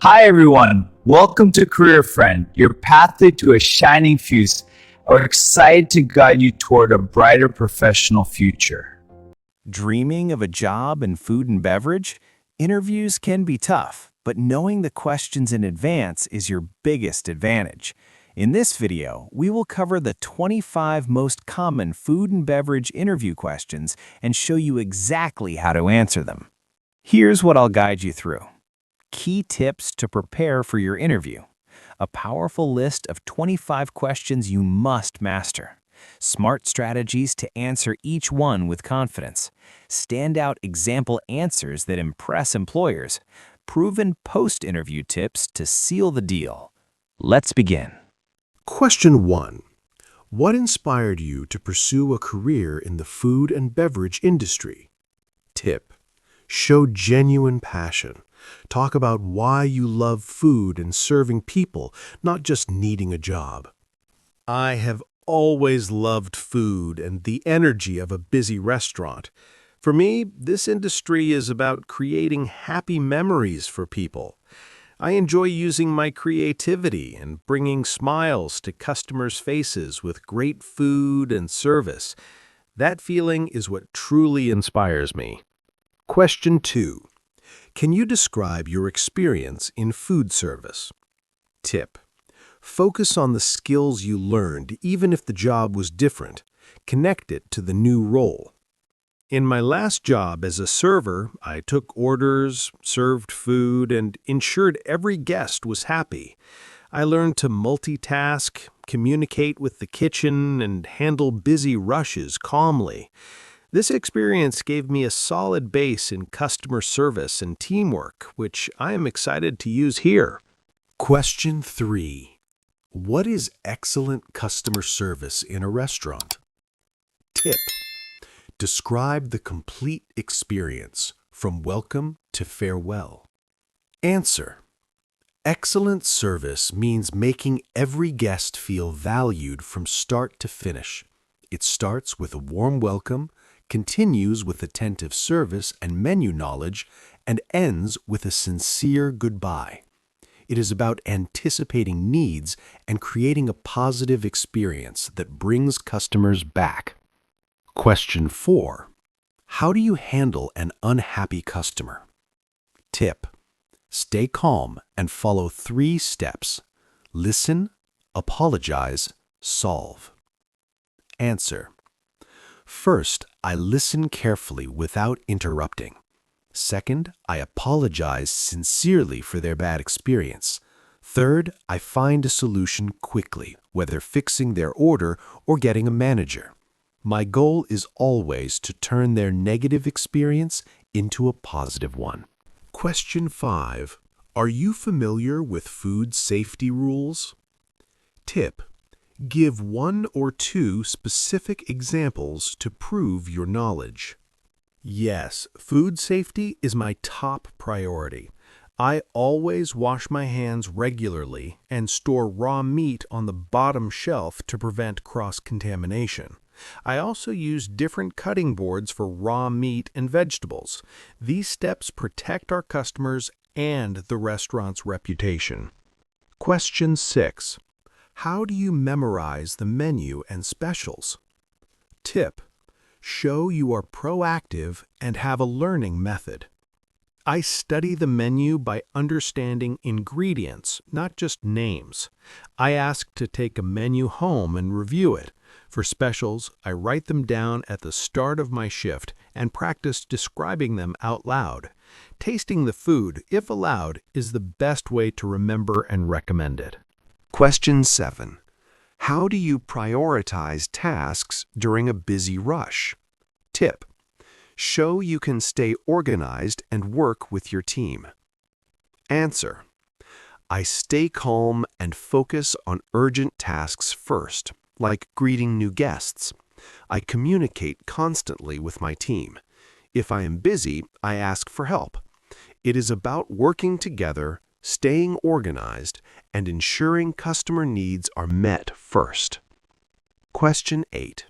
Hi everyone, welcome to Career Friend, your pathway to a shining fuse. We're excited to guide you toward a brighter professional future. Dreaming of a job in food and beverage? Interviews can be tough, but knowing the questions in advance is your biggest advantage. In this video, we will cover the 25 most common food and beverage interview questions and show you exactly how to answer them. Here's what I'll guide you through. Key tips to prepare for your interview. A powerful list of 25 questions you must master. Smart strategies to answer each one with confidence. Standout example answers that impress employers. Proven post-interview tips to seal the deal. Let's begin. Question 1. What inspired you to pursue a career in the food and beverage industry? Tip. Show genuine passion. Talk about why you love food and serving people, not just needing a job. I have always loved food and the energy of a busy restaurant. For me, this industry is about creating happy memories for people. I enjoy using my creativity and bringing smiles to customers' faces with great food and service. That feeling is what truly inspires me. Question 2. Can you describe your experience in food service? Tip. Focus on the skills you learned, even if the job was different. Connect it to the new role. In my last job as a server, I took orders, served food, and ensured every guest was happy. I learned to multitask, communicate with the kitchen, and handle busy rushes calmly. This experience gave me a solid base in customer service and teamwork, which I am excited to use here. Question 3. What is excellent customer service in a restaurant? Tip. Describe the complete experience, from welcome to farewell. Answer. Excellent service means making every guest feel valued from start to finish. It starts with a warm welcome, continues with attentive service and menu knowledge, and ends with a sincere goodbye. It is about anticipating needs and creating a positive experience that brings customers back. Question 4. How do you handle an unhappy customer? Tip. Stay calm and follow 3 steps. Listen, apologize, solve. Answer. First, I listen carefully without interrupting. Second, I apologize sincerely for their bad experience. Third, I find a solution quickly, whether fixing their order or getting a manager. My goal is always to turn their negative experience into a positive one. Question 5. Are you familiar with food safety rules? Tip. Give 1 or 2 specific examples to prove your knowledge. Yes, food safety is my top priority. I always wash my hands regularly and store raw meat on the bottom shelf to prevent cross-contamination. I also use different cutting boards for raw meat and vegetables. These steps protect our customers and the restaurant's reputation. Question 6. How do you memorize the menu and specials? Tip. Show you are proactive and have a learning method. I study the menu by understanding ingredients, not just names. I ask to take a menu home and review it. For specials, I write them down at the start of my shift and practice describing them out loud. Tasting the food, if allowed, is the best way to remember and recommend it. Question 7. How do you prioritize tasks during a busy rush? Tip. Show you can stay organized and work with your team. Answer. I stay calm and focus on urgent tasks first, like greeting new guests. I communicate constantly with my team. If I am busy, I ask for help. It is about working together, staying organized, and ensuring customer needs are met first. Question 8.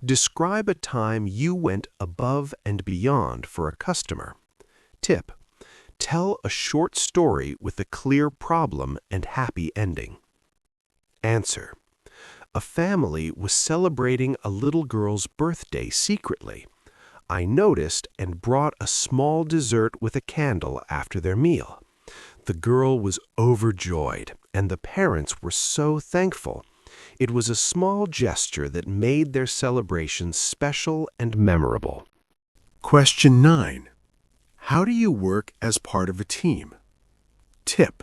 Describe a time you went above and beyond for a customer. Tip. Tell a short story with a clear problem and happy ending. Answer. A family was celebrating a little girl's birthday secretly. I noticed and brought a small dessert with a candle after their meal. The girl was overjoyed, and the parents were so thankful. It was a small gesture that made their celebration special and memorable. Question 9. How do you work as part of a team? Tip.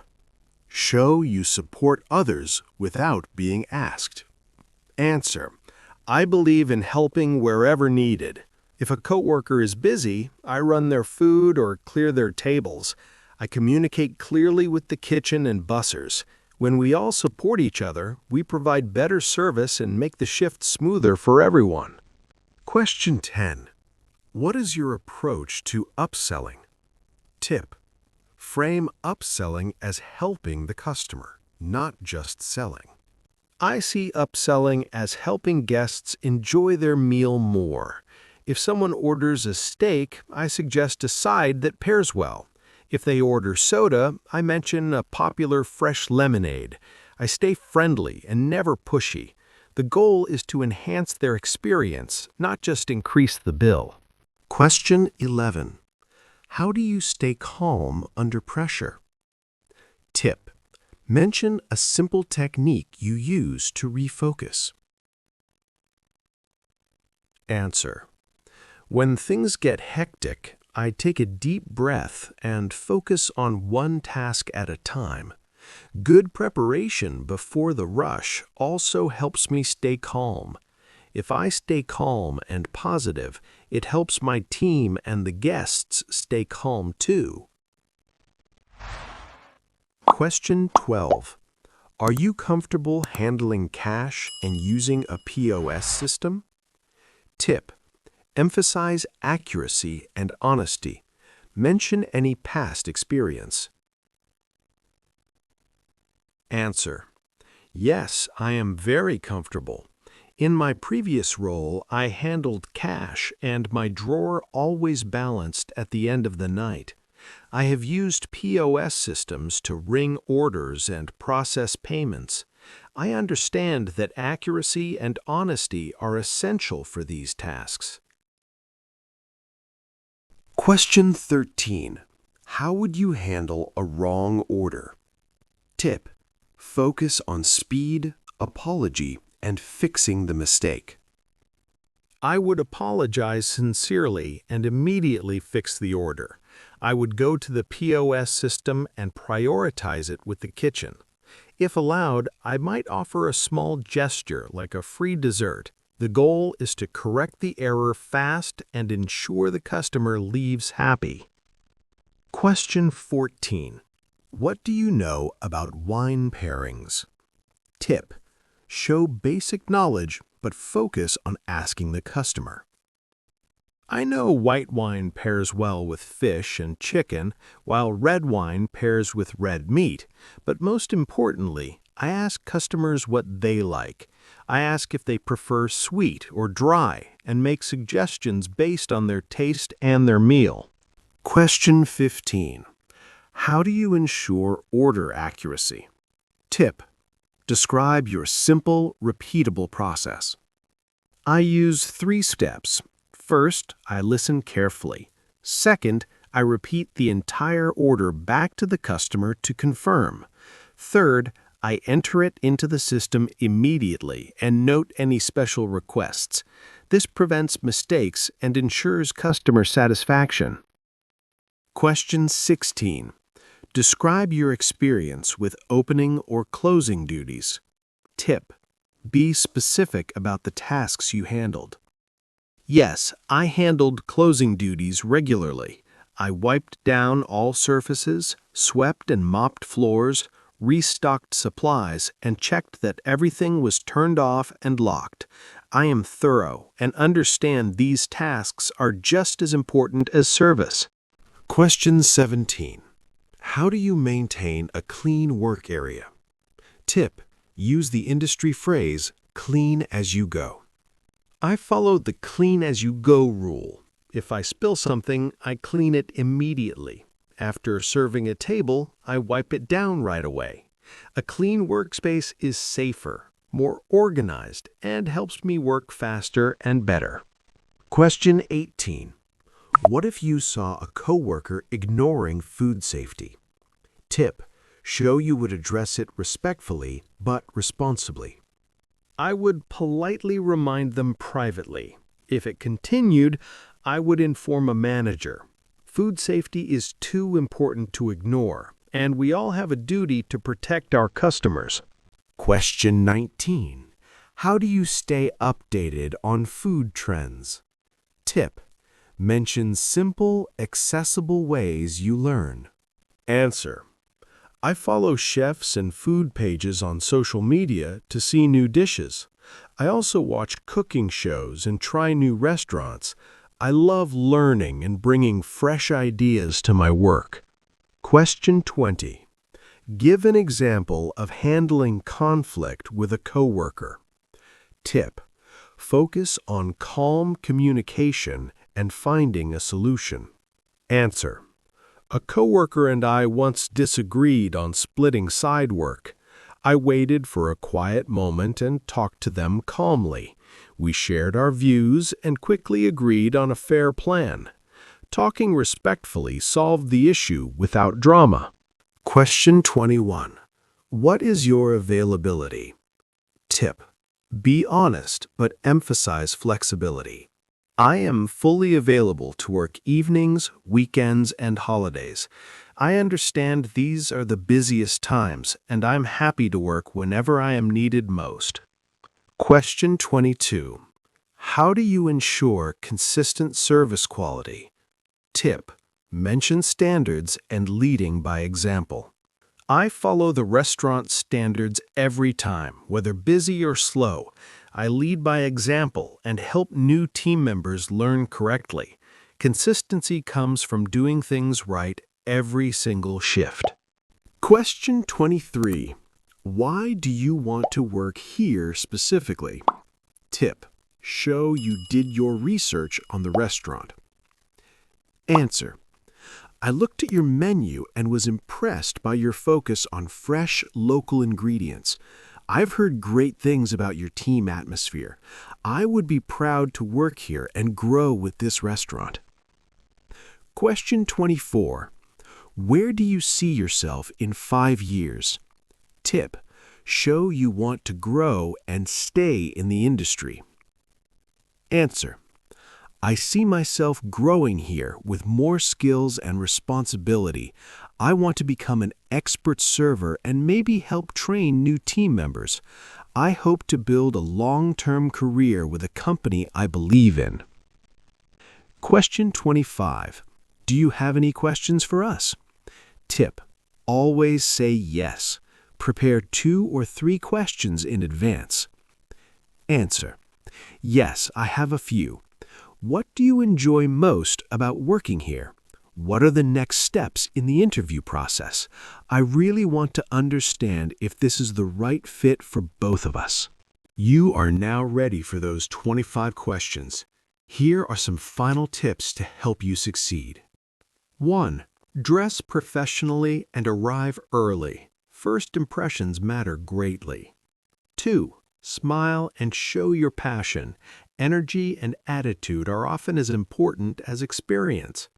Show you support others without being asked. Answer. I believe in helping wherever needed. If a coworker is busy, I run their food or clear their tables. I communicate clearly with the kitchen and bussers. When we all support each other, we provide better service and make the shift smoother for everyone. Question 10. What is your approach to upselling? Tip. Frame upselling as helping the customer, not just selling. I see upselling as helping guests enjoy their meal more. If someone orders a steak, I suggest a side that pairs well. If they order soda, I mention a popular fresh lemonade. I stay friendly and never pushy. The goal is to enhance their experience, not just increase the bill. Question 11. How do you stay calm under pressure? Tip. Mention a simple technique you use to refocus. Answer. When things get hectic, I take a deep breath and focus on one task at a time. Good preparation before the rush also helps me stay calm. If I stay calm and positive, it helps my team and the guests stay calm too. Question 12. Are you comfortable handling cash and using a POS system? Tip. Emphasize accuracy and honesty. Mention any past experience. Answer. Yes, I am very comfortable. In my previous role, I handled cash and my drawer always balanced at the end of the night. I have used POS systems to ring orders and process payments. I understand that accuracy and honesty are essential for these tasks. Question 13. How would you handle a wrong order? Tip. Focus on speed, apology, and fixing the mistake. I would apologize sincerely and immediately fix the order. I would go to the POS system and prioritize it with the kitchen. If allowed, I might offer a small gesture like a free dessert. The goal is to correct the error fast and ensure the customer leaves happy. Question 14. What do you know about wine pairings? Tip. Show basic knowledge, but focus on asking the customer. I know white wine pairs well with fish and chicken, while red wine pairs with red meat. But most importantly, I ask customers what they like. I ask if they prefer sweet or dry, and make suggestions based on their taste and their meal. Question 15. How do you ensure order accuracy? Tip. Describe your simple, repeatable process. I use 3 steps. First, I listen carefully. Second, I repeat the entire order back to the customer to confirm. Third, I enter it into the system immediately and note any special requests. This prevents mistakes and ensures customer satisfaction. Question 16. Describe your experience with opening or closing duties. Tip. Be specific about the tasks you handled. Yes, I handled closing duties regularly. I wiped down all surfaces, swept and mopped floors, restocked supplies, and checked that everything was turned off and locked. I am thorough and understand these tasks are just as important as service. Question 17. How do you maintain a clean work area? Tip. Use the industry phrase, clean as you go. I follow the clean as you go rule. If I spill something, I clean it immediately. After serving a table, I wipe it down right away. A clean workspace is safer, more organized, and helps me work faster and better. Question 18. What if you saw a coworker ignoring food safety? Tip: show you would address it respectfully but responsibly. I would politely remind them privately. If it continued, I would inform a manager. Food safety is too important to ignore, and we all have a duty to protect our customers. Question 19. How do you stay updated on food trends? Tip: mention simple, accessible ways you learn. Answer: I follow chefs and food pages on social media to see new dishes. I also watch cooking shows and try new restaurants. I love learning and bringing fresh ideas to my work. Question 20. Give an example of handling conflict with a coworker. Tip: focus on calm communication and finding a solution. Answer: a coworker and I once disagreed on splitting side work. I waited for a quiet moment and talked to them calmly. We shared our views and quickly agreed on a fair plan. Talking respectfully solved the issue without drama. Question 21. What is your availability? Tip: be honest but emphasize flexibility. I am fully available to work evenings, weekends, and holidays. I understand these are the busiest times, and I'm happy to work whenever I am needed most. Question 22. How do you ensure consistent service quality? Tip: mention standards and leading by example. I follow the restaurant standards every time, whether busy or slow. I lead by example and help new team members learn correctly. Consistency comes from doing things right every single shift. Question 23. Why do you want to work here specifically? Tip: show you did your research on the restaurant. Answer: I looked at your menu and was impressed by your focus on fresh, local ingredients. I've heard great things about your team atmosphere. I would be proud to work here and grow with this restaurant. Question 24. Where do you see yourself in 5 years? Tip: show you want to grow and stay in the industry. Answer: I see myself growing here with more skills and responsibility. I want to become an expert server and maybe help train new team members. I hope to build a long-term career with a company I believe in. Question 25. Do you have any questions for us? Tip: always say yes. Prepare 2 or 3 questions in advance. Answer: yes, I have a few. What do you enjoy most about working here? What are the next steps in the interview process? I really want to understand if this is the right fit for both of us. You are now ready for those 25 questions. Here are some final tips to help you succeed. 1. Dress professionally and arrive early. First impressions matter greatly. 2. Smile and show your passion. Energy and attitude are often as important as experience.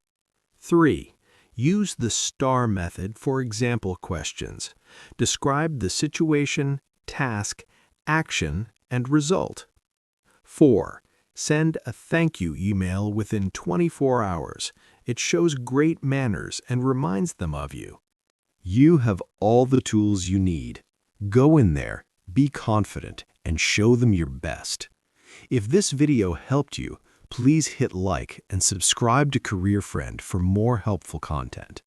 3. Use the STAR method for example questions. Describe the situation, task, action, and result. 4. Send a thank you email within 24 hours. It shows great manners and reminds them of you. You have all the tools you need. Go in there, be confident, and show them your best. If this video helped you, please hit like and subscribe to Career Friend for more helpful content.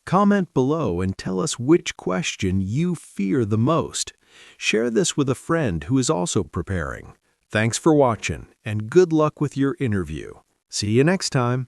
Comment below and tell us which question you fear the most. Share this with a friend who is also preparing. Thanks for watching, and good luck with your interview. See you next time.